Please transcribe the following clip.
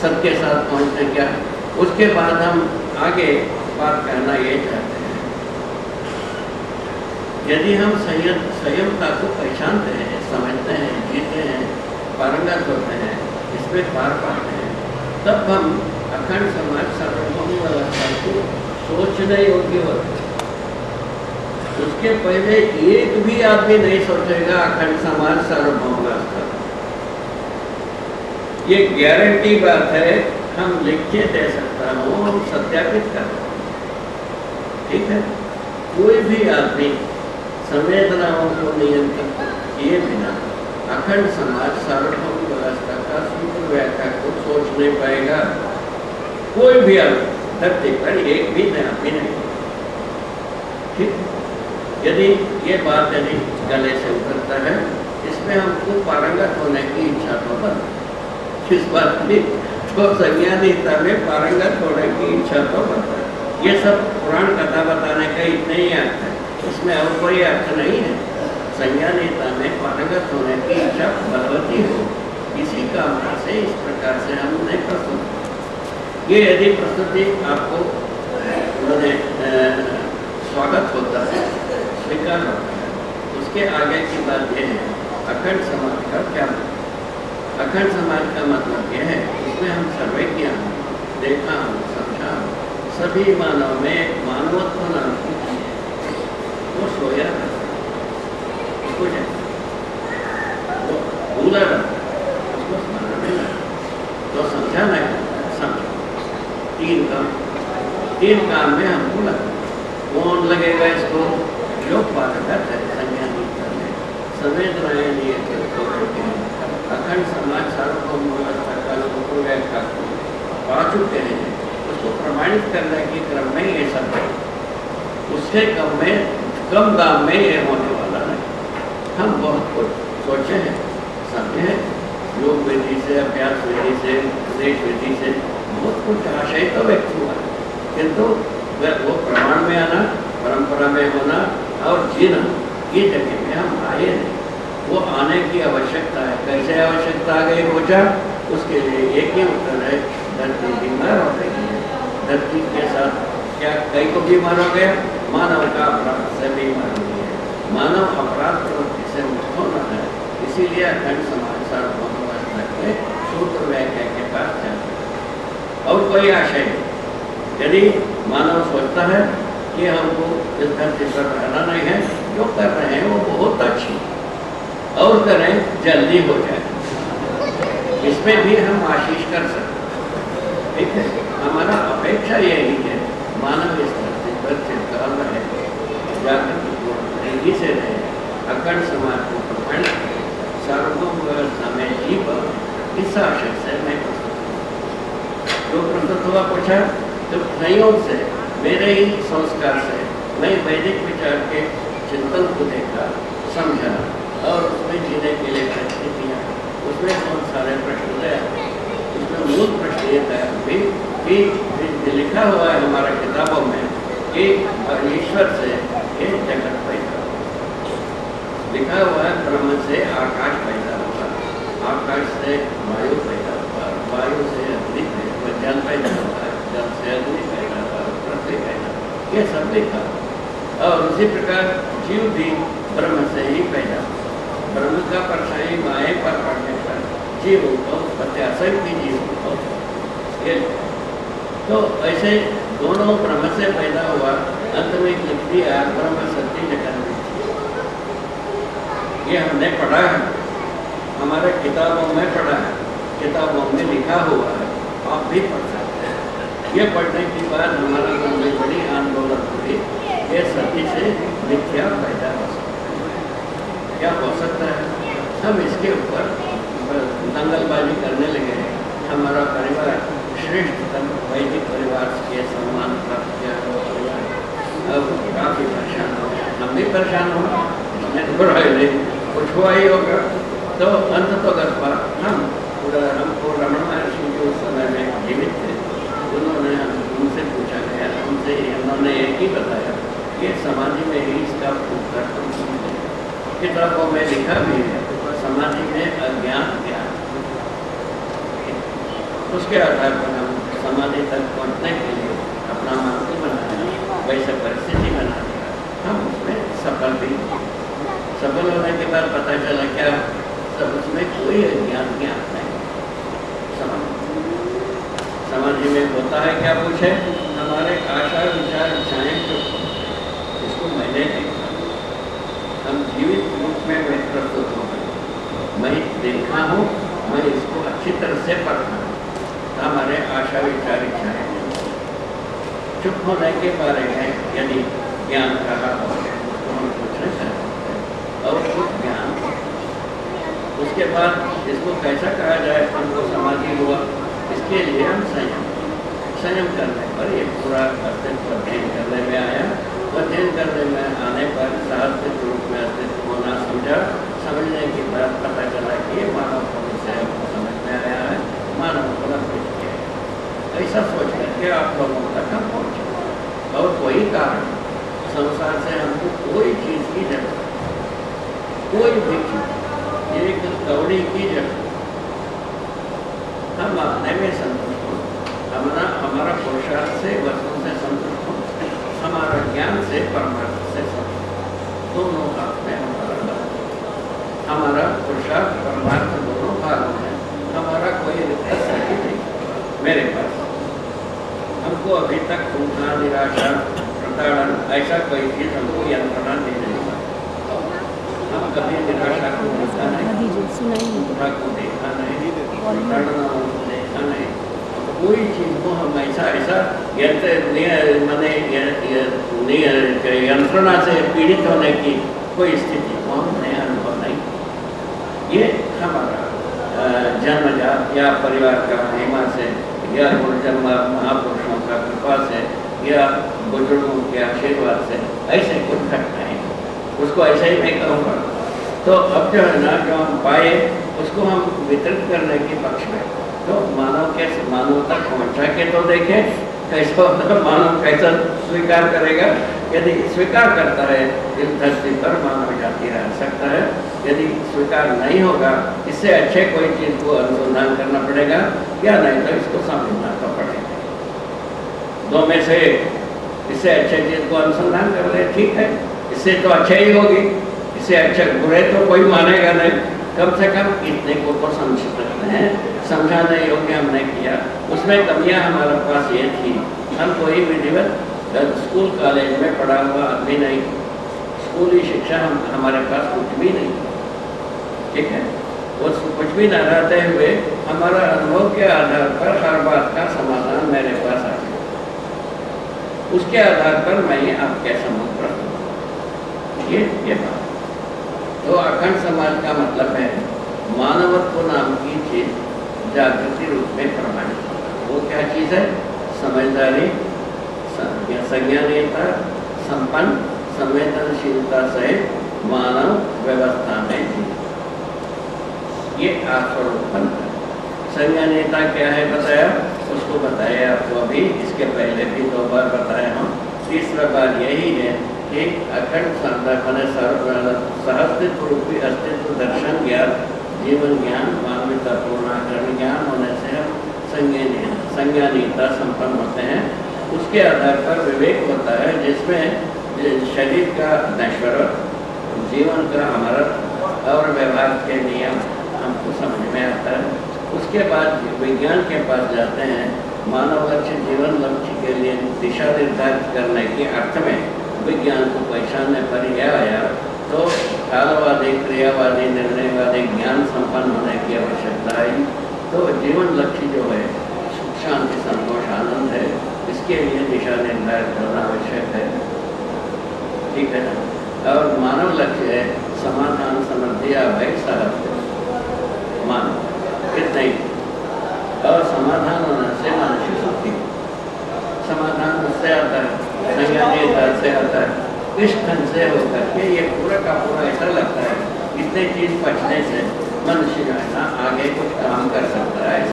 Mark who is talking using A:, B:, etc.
A: सबके साथ पहुँचने क्या। उसके बाद हम आगे बात करना ये चाहते हैं, यदि हम संयमता को पहचानते हैं, समझते हैं, जीते हैं, पारंगत होते हैं, इसमें पार पाते हैं, तब हम अखंड समाज सार्वभौम व्यवस्था को सोचने योग्य होते हैं। उसके पहले एक भी आदमी नहीं सोचेगा अखंड समाज सार्वभौम व्यवस्था। ये गारंटी बात है, हम लिख के दे सकता हूँ, हम सत्यापित कर सकते हैं, ठीक है। कोई भी आदमी संवेदनाओं को नियंत्रित किए बिना अखंड समाज सार्वभौम व्यवस्था का सूत्र व्याख्या को सोच नहीं पाएगा। कोई भी आदमी धरती पर एक भी आदमी नहीं, ठीक। यदि ये बात यदि गले से उतरता है, इसमें हमको पारंगत होने की इच्छा तो बनती, किस बात की, तो संज्ञानीयता में पारंगत होने की इच्छा तो बनता है। ये सब पुराण कथा बताने का इतना ही अर्थ है, इसमें और कोई अर्थ नहीं है। संज्ञानीयता में पारंगत होने की इच्छा बलवती हो, इसी कामना से इस प्रकार से हमने प्रस्तुत। ये यदि प्रस्तुति आपको उन्होंने स्वागत होता है, स्वीकार होता है, उसके आगे की बात यह है अखंड समाज का क्या मतलब। अखंड समाज का मतलब यह है, इसमें हम सर्वे किया, देखा, समझा, सभी मानव में मानवत्व नाम की चीज है, वो सोया रहता है, उसको वो भूला रहता है, उसको स्मरण में रहता, तो समझा नहीं, समझो। तीन काम में हमको लगा, कौन लगेगा इसको, जो पारंगत है संज्ञानीयता में, संवेदनाएं नियंत्रित होकर के अखंड समाज सार्वभौम व्यवस्था का सूत्र व्याख्या को पा चुके हैं, उसको प्रमाणित करने के क्रम में ये सब है। उससे कम दाम में ये होने वाला नहीं। हम बहुत कुछ सोचे हैं, समझे हैं, योग विधि से, अभ्यास विधि से, उपदेश विधि से बहुत कुछ आशय तो व्यक्त हुआ, किंतु वो प्रमाण में आना, परंपरा में होना और जीना, ये जगह में हम आए नहीं। वो आने की आवश्यकता है। कैसे आवश्यकता आ गई पूछा, उसके लिए एक ही उत्तर है, धरती बीमार हो गई है। धरती के साथ क्या कई को बीमार हो गया, मानव का अपराध से बीमार हो गया, मानव अपराध प्रवृत्ति से मुक्त होना है। इसीलिए अखंड समाज सार्वभौम व्यवस्था के सूत्र व्याख्या के पास जाते हैं और कोई आशय नहीं। यदि मानव सोचता है कि हमको इस धरती पर रहना नहीं है, जो कर रहे हैं वो बहुत अच्छी और करें, जल्दी हो जाए, इसमें भी हम आशीष कर सकते हैं, ठीक है। हमारा अपेक्षा यही है, मानव इस धरती पर चिरकाल रहे, जागृति से रहे, अखंड समाज को प्रमाणित करें, सार्वभौम व्यवस्था में जीव, इस आशय से मैं प्रस्तुत जो प्रस्तुत हुआ पूछा, तो संयोग से मेरे ही संस्कार से मैं वैदिक विचार के चिंतन को देखा, समझा और उसमें जीने के लिए प्रश्न किया। उसमें बहुत सारे प्रश्न थे, उसमें मूल प्रश्न ये था कि लिखा हुआ है हमारा किताबों में कि ईश्वर से ये जगत पैदा हुआ, लिखा हुआ है ब्रह्म से आकाश पैदा हुआ, आकाश से वायु पैदा हुआ, वायु से अग्नि पैदा हुआ, जल पैदा हुआ, जल से अग्नि पैदा हुआ, पृथ्वी पैदा हुआ, ये सब लिखा। और उसी प्रकार जीव भी ब्रह्म से ही पैदा हुआ। ब्रह्म का परछाई माए पर पड़ने पर जीव को प्रत्याशय की जीव को ये, तो ऐसे दोनों ब्रह्म से पैदा हुआ। अंत में लिख दिया ब्रह्म सत्य जगत में, ये हमने पढ़ा है, हमारे किताबों में पढ़ा है, किताबों में लिखा हुआ है, आप भी पढ़ सकते हैं। ये पढ़ने के बाद हमारा मन में बड़ी आंदोलन हुई, ये सत्य से मिथ्या पैदा हो सकता है, क्या हो सकता है। हम इसके ऊपर दंगलबाजी करने लगे। हमारा परिवार श्रेष्ठतम वैदिक परिवार के सम्मान प्राप्त किया हुआ परिवार अब काफ़ी परेशान हो, हम भी परेशान हो, हमने तो नहीं कुछ हुआ ही होगा। तो अंत तो गरबा हमको रमण महर्षि जो उस समय में जीवित थे, उन्होंने उनसे पूछा गया, उन्होंने एक ही बताया कि समाधि में ही इसका उत्तर किताबों में लिखा भी है, समाधि में अज्ञान ज्ञान। तो उसके आधार पर हम समाधि तक पहुँचने के लिए अपना मार्ग बनाया, वैसे परिस्थिति बनाने हम उसमें सफल भी। सफल होने के बाद पता चला क्या सब उसमें कोई ज्ञान नहीं। समाधि में होता है क्या पूछे, हमारे आशा विचार इच्छाएं जो इसको मैंने देखा, हम जीवित रूप में मैं प्रस्तुत हूँ, मैं देखा हूँ, मैं इसको अच्छी तरह से पढ़ा हूँ। हमारे आशा विचार इच्छाएं चुप होने के बारे में यदि ज्ञान कहा हो तो हम कुछ नहीं कर सकते। और कुछ ज्ञान उसके बाद इसको कैसा कहा जाए, हमको समाधि हुआ, इसके लिए हम संयम करने पर ये पूरा अस्तित्व अध्ययन करने में आया। अध्ययन करने में आने पर साहस्तिक रूप में अस्तित्व होना समझा। समझने के बाद पता चला कि ये मानव होने से हमको समझ में आया है, मानव होना कुछ है। ऐसा सोच करके आप लोगों तक हम पहुँचे। और कोई कारण संसार से हमको कोई चीज़ की जरूरत, कोई भी चीज़, एक कौड़ी की जरूरत, हम अपने में संतुष्ट हो, हमारा पुरुषार्थ से वस्तु से संतुष्ट हो, हमारा ज्ञान से परमार्थ से संतुष्ट, दोनों हाथ में हमारा पुरुषार्थ परमार्थ दोनों भागों में हमारा कोई रिक्वेस्ट नहीं मेरे पास। हमको अभी तक चिंता, निराशा, प्रताड़न ऐसा कोई चीज हमको यंत्रणा नहीं सकता। हम कभी निराशा को देखा नहीं, चिंता को देखा नहीं, प्रताड़ना को देखा नहीं, कोई चीज को हम ऐसा यंत्रणा से पीड़ित होने की कोई स्थिति को हमने अनुभव नहीं। ये हमारा जन्मजात या परिवार का महिमा से या जन्म महापुरुषों का कृपा से या बुजुर्गों के आशीर्वाद से ऐसे कुछ घटना है, उसको ऐसे ही मैं कहूँगा। तो अब जो है ना, जो हम पाए उसको हम वितरित करने के पक्ष में, तो मानव तक पहुँचा के तो देखें कैसा होता है, मानव कैसा स्वीकार करेगा। यदि स्वीकार करता है इस धरती पर मानव जाति रह सकता है, यदि स्वीकार नहीं होगा इससे अच्छे कोई चीज़ को अनुसंधान करना पड़ेगा, या नहीं तो इसको समझना तो पड़ेगा। दो में से इससे अच्छे चीज़ को अनुसंधान कर ले, ठीक है, इससे तो अच्छे ही होगी, इससे अच्छे बुरे तो कोई मानेगा नहीं। कम से कम इतने को तो समझ सकते हैं, समझाने योग्य हमने किया। उसमें कमियां हमारे पास ये थी, हम कोई विधिवत स्कूल कॉलेज में पढ़ा हुआ आदमी नहीं, स्कूली शिक्षा हमारे पास कुछ भी नहीं, ठीक है। वो कुछ भी न रहते हुए हमारा अनुभव के आधार पर हर बात का समाधान मेरे पास आ गया, उसके आधार पर मैं आपके सम्मुख प्रस्तुत। ये बात तो अखंड समाज का मतलब है मानवत्व नाम की चीज जागृति रूप में प्रमाणित होगा। वो क्या चीज़ है? समझदारी, संज्ञानीयता, संपन्न संवेदनशीलता से मानव व्यवस्था में जीवन, ये आत्मरूपन है। संज्ञानीयता क्या है बताया, उसको बताया आपको अभी, इसके पहले भी 2 बार बताया हूँ। तीसरा बार यही है कि अखंड सहस्तित्व रूपी अस्तित्व दर्शन ज्ञान, जीवन ज्ञान, मानवता पूर्णाकरण ज्ञान होने से हम संज्ञानीयता संपन्न होते हैं। उसके आधार पर विवेक होता है, जिसमें शरीर का नश्वर, जीवन का अमरत्व और व्यवहार के नियम हमको समझ में आता है। उसके बाद विज्ञान के पास जाते हैं, मानव लक्ष्य जीवन लक्ष्य के लिए दिशा निर्धारित करने के अर्थ में विज्ञान को पहचानने पर यह आया, तो कालवादी, क्रियावादी, निर्णयवादी ज्ञान संपन्न होने की आवश्यकता है। तो जीवन लक्ष्य जो है सुख, शांति, संतोष, आनंद है, इसके लिए दिशा निर्धारित करना आवश्यक है, ठीक है ना। और मानव लक्ष्य है समाधान, समृद्धि, अभय, साहस्य, मानव इतना ही। और समाधान होने से मनुष्य सुखी, समाधान उससे आता है, संज्ञानीयता से आता है, इस ढंग से होकर के ये पूरा का पूरा ऐसा लगता है इतने चीज बचने से मनुष्य जो है ना आगे कुछ काम कर सकता है।